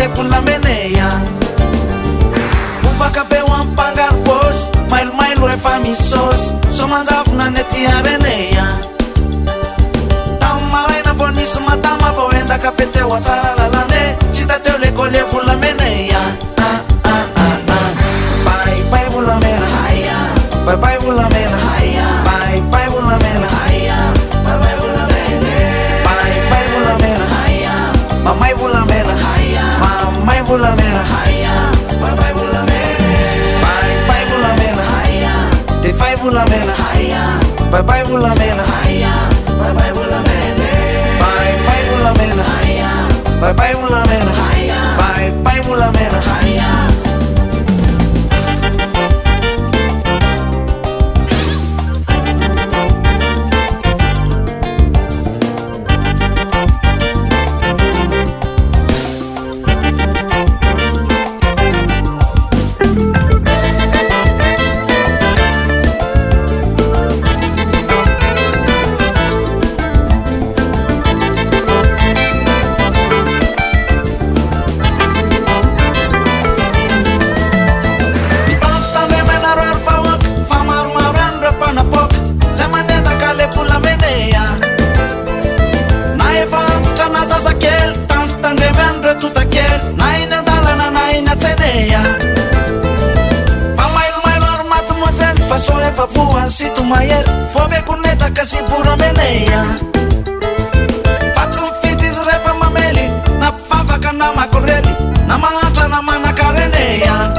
le volamena Ubaka be wampanga boss mailo refa misos somanzavona nety arenea tamaraina vo nisy matama vo endaka peteo atsara lalane tsy tateo lekole volamena bye bye volamena bye bye volamena bye bye volamena bye bye volamena bye bye volamena mamai volamena mamai volamena bye bye volamena bye bye volamena te fai volamena bye bye volamena bye bye volamena bye bye volamena bye bye volamena bye bye volamena Sito mayer fobe kuneta kasi pura meneya Fatsum fitis refa mameli na fava kana makoreli na mahata na manakareneya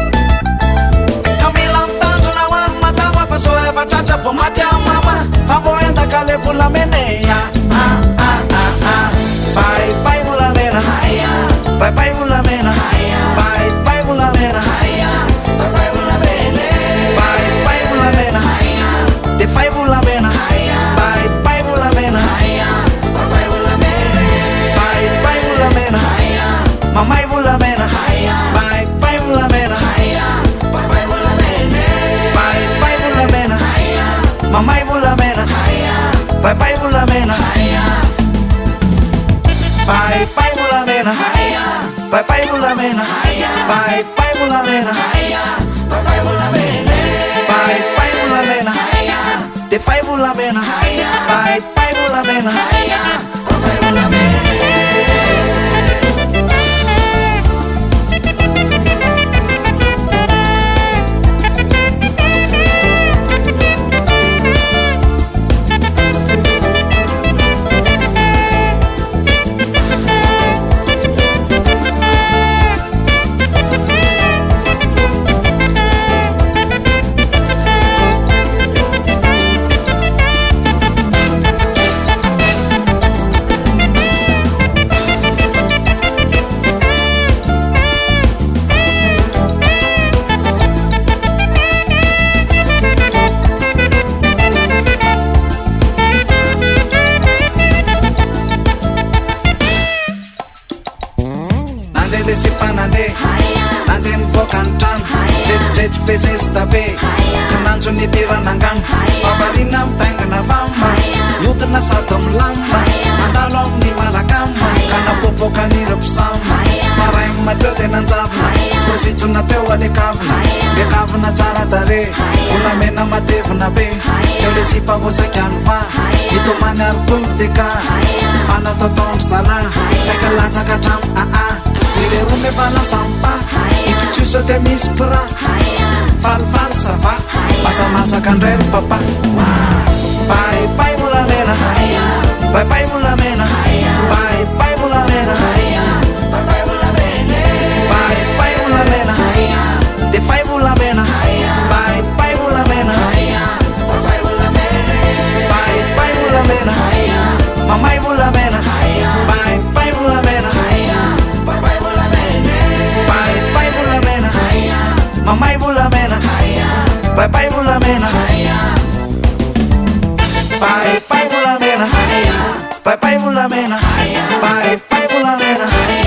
Kamila mtanto na wan matama fasoe batata fo matia mama favo enda kale vula meneya Bye bye vula mena bye bye vula mena bye bye vula mena bye bye vula mena bye bye vula mena te fai volamena bye bye volamena bye bye volamena bye bye volamena mamai volamena bye bye volamena bye bye volamena bye bye volamena mamai volamena bye bye volamena bye bye volamena bye bye volamena bye bye volamena bye bye volamena bye bye volamena te fai volamena bye bye volamena bye bye volamena Pesestabe kananjo nitiranangan pabarina mtangana fama yutna satom lamba andalo amni malakama kana popoka nirapsama farai majote nanjavna fusituna teo alekavna bekavna tsara tare volamena matevina be tele sipavosakanva itomany arkumtika fanatotondry zala saikalatsaka hatramo ilerume bala sampa ikitsuso te misy pra falifaly sava masamasaka andray ry papa bye bye volamena bye bye volamena bye bye volamena bye bye volamena bye bye volamena te fai volamena bye bye volamena bye bye volamena bye bye volamena mamai volamena bye bye volamena bye bye volamena bye bye volamena mamai volamena bye bye volamena bye bye volamena bye bye volamena bye bye volamena